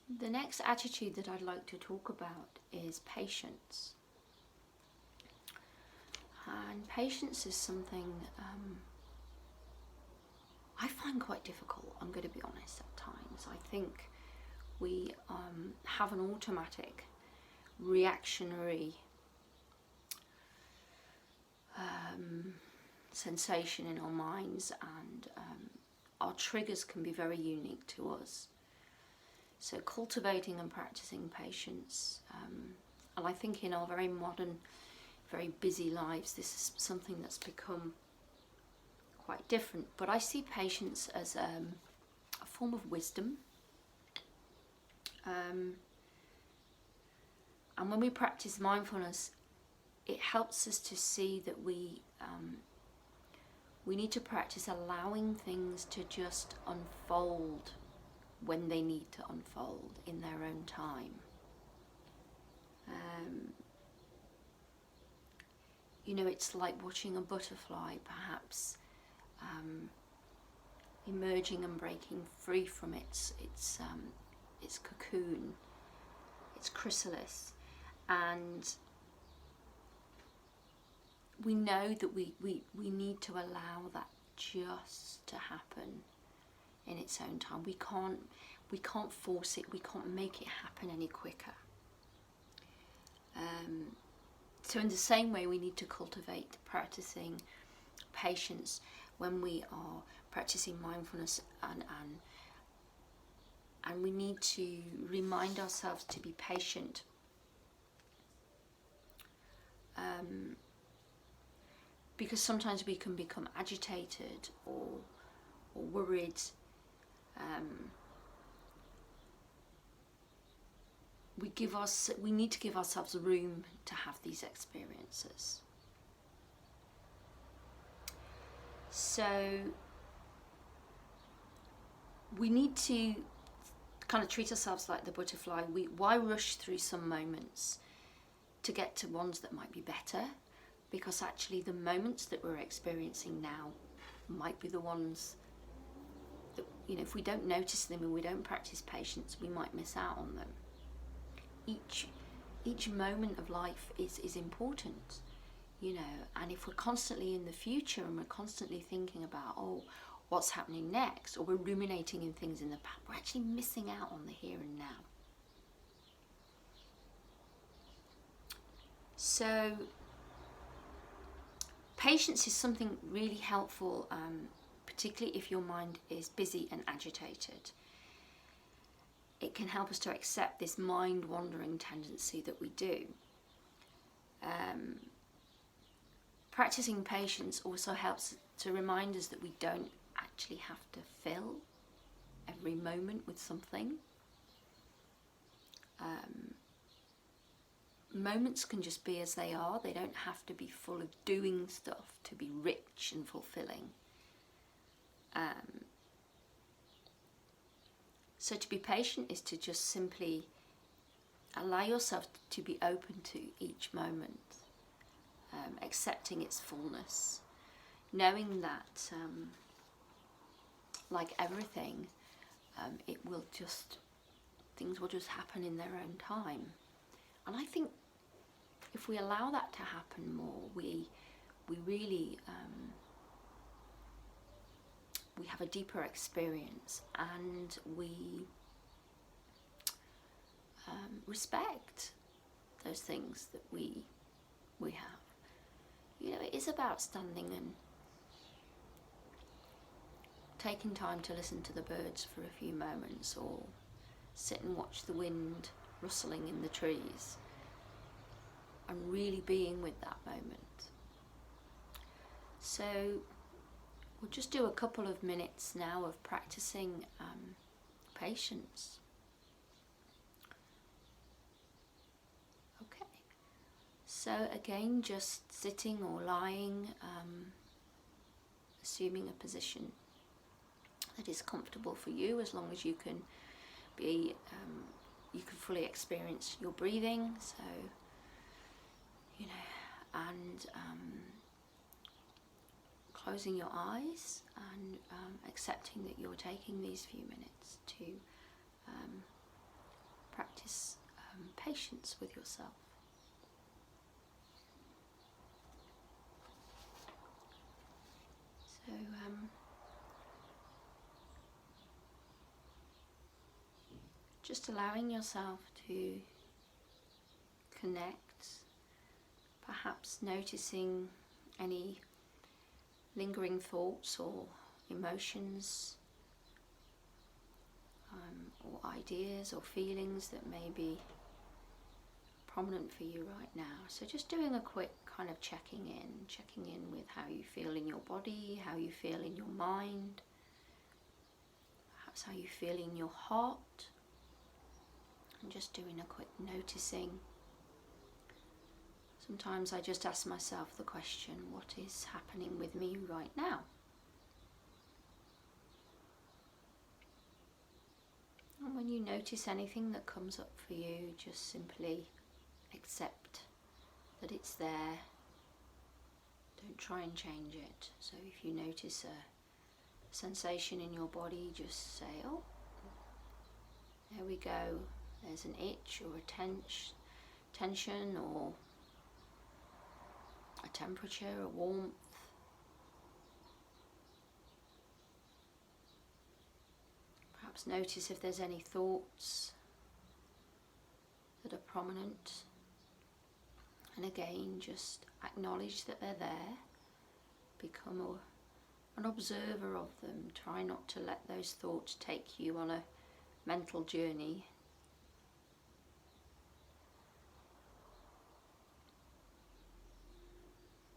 The next attitude that I'd like to talk about is patience. And patience is something I find quite difficult, I'm going to be honest, at times. I think we have an automatic, reactionary sensation in our minds, and our triggers can be very unique to us. So cultivating and practicing patience, and I think in our very modern, very busy lives, this is something that's become quite different. But I see patience as a form of wisdom. And when we practice mindfulness, it helps us to see that we need to practice allowing things to just unfold when they need to unfold in their own time. You know, it's like watching a butterfly perhaps emerging and breaking free from its cocoon, its chrysalis, and we know that we need to allow that just to happen in its own time. We can't force it, we can't make it happen any quicker. So in the same way, we need to cultivate practicing patience when we are practicing mindfulness, and we need to remind ourselves to be patient. Because sometimes we can become agitated or worried. We need to give ourselves room to have these experiences. So we need to kind of treat ourselves like the butterfly. Why rush through some moments to get to ones that might be better? Because actually the moments that we're experiencing now might be the ones that, you know, if we don't notice them and we don't practice patience, we might miss out on them. Each moment of life is important, you know, and if we're constantly in the future and we're constantly thinking about, oh, what's happening next, or we're ruminating in things in the past, we're actually missing out on the here and now. So patience is something really helpful, particularly if your mind is busy and agitated. It can help us to accept this mind-wandering tendency that we do. Practicing patience also helps to remind us that we don't actually have to fill every moment with something. Moments can just be as they are. They don't have to be full of doing stuff to be rich and fulfilling. So to be patient is to just simply allow yourself to be open to each moment, accepting its fullness, knowing that, like everything, things will just happen in their own time. And I think if we allow that to happen more, we really we have a deeper experience, and we respect those things that we have. You know, it is about standing and taking time to listen to the birds for a few moments, or sit and watch the wind rustling in the trees, and really being with that moment. So we'll just do a couple of minutes now of practicing patience. Okay, so again, just sitting or lying, assuming a position that is comfortable for you, as long as you can be, you can fully experience your breathing. So, you know, and closing your eyes and accepting that you're taking these few minutes to practice patience with yourself. So just allowing yourself to connect, perhaps noticing any lingering thoughts or emotions or ideas or feelings that may be prominent for you right now. So just doing a quick kind of checking in with how you feel in your body, how you feel in your mind, perhaps how you feel in your heart, and just doing a quick noticing. Sometimes I just ask myself the question, what is happening with me right now? And when you notice anything that comes up for you, just simply accept that it's there. Don't try and change it. So if you notice a sensation in your body, just say, oh, there we go. There's an itch or a tension or a temperature, a warmth. Perhaps notice if there's any thoughts that are prominent. And again, just acknowledge that they're there. Become an observer of them. Try not to let those thoughts take you on a mental journey.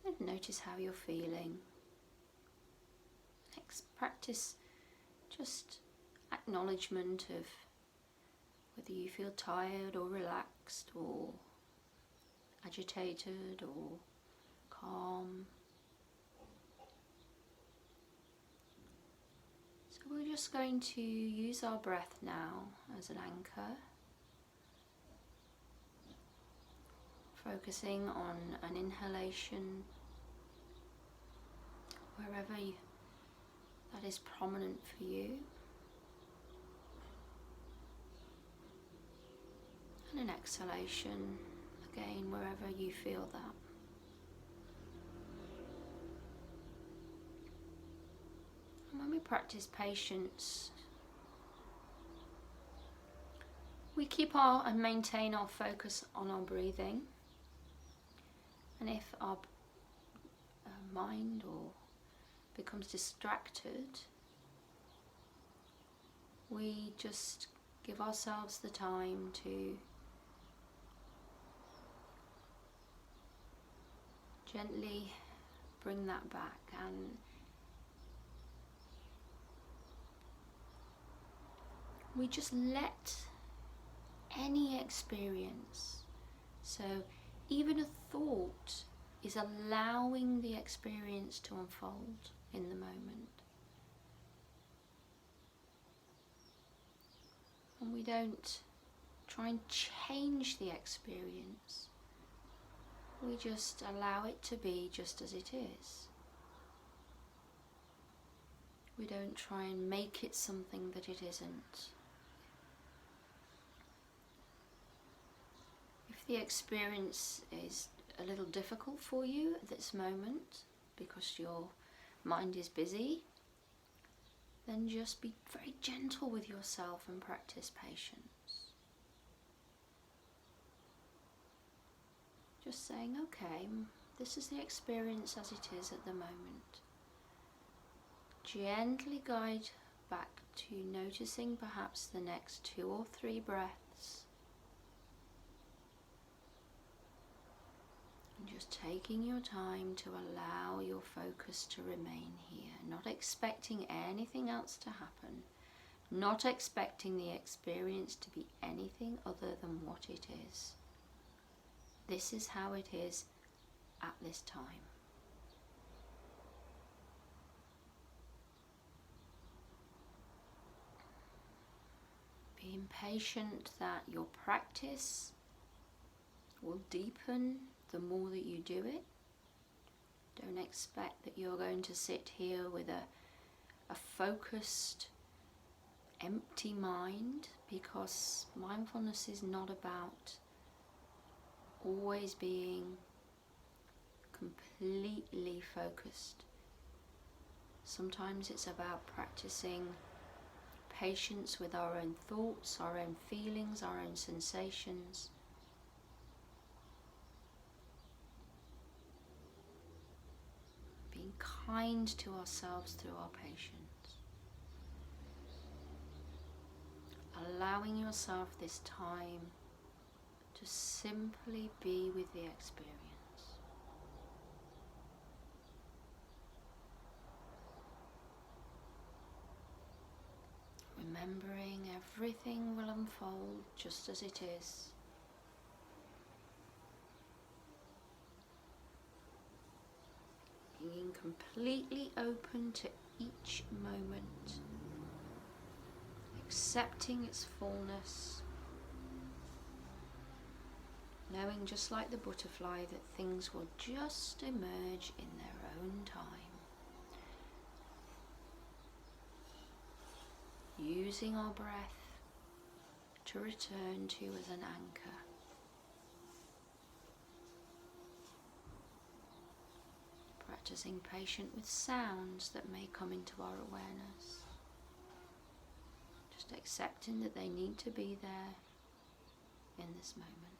And notice how you're feeling. Next, practice just acknowledgement of whether you feel tired or relaxed or agitated or calm. So we're just going to use our breath now as an anchor, focusing on an inhalation wherever that is prominent for you, and an exhalation again wherever you feel that. And when we practice patience, we keep and maintain our focus on our breathing. And if our mind or becomes distracted, we just give ourselves the time to gently bring that back, and we just let any experience, so even a thought is allowing the experience to unfold in the moment. And we don't try and change the experience. We just allow it to be just as it is. We don't try and make it something that it isn't. If the experience is a little difficult for you at this moment because your mind is busy, then just be very gentle with yourself and practice patience. Just saying, okay, this is the experience as it is at the moment. Gently guide back to noticing perhaps the next 2 or 3 breaths. And just taking your time to allow your focus to remain here, not expecting anything else to happen, not expecting the experience to be anything other than what it is. This is how it is at this time. Being patient that your practice will deepen the more that you do it. Don't expect that you're going to sit here with a focused empty mind, because mindfulness is not about always being completely focused. Sometimes it's about practicing patience with our own thoughts, our own feelings, our own sensations. Being kind to ourselves through our patience. Allowing yourself this time to simply be with the experience. Remembering everything will unfold just as it is. Being completely open to each moment. Accepting its fullness. Knowing, just like the butterfly, that things will just emerge in their own time. Using our breath to return to as an anchor. Practicing patience with sounds that may come into our awareness. Just accepting that they need to be there in this moment.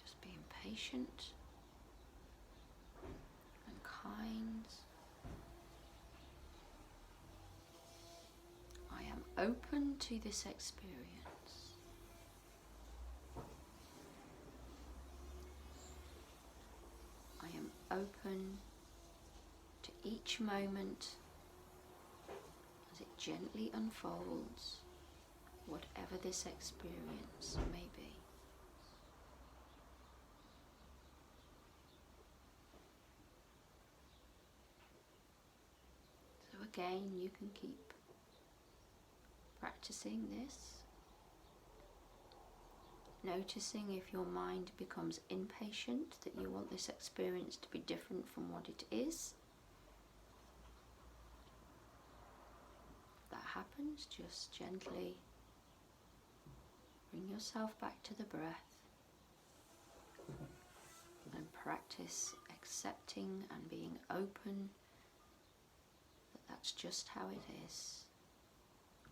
Just being patient and kind. I am open to this experience. I am open to each moment as it gently unfolds, whatever this experience may be. So again, you can keep practicing this, noticing if your mind becomes impatient, that you want this experience to be different from what it is. If that happens, just gently bring yourself back to the breath and practice accepting and being open that that's just how it is.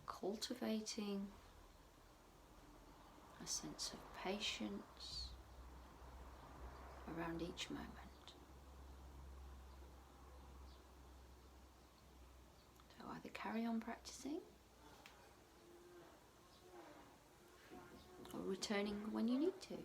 Cultivating a sense of patience around each moment. So either carry on practicing or returning when you need to.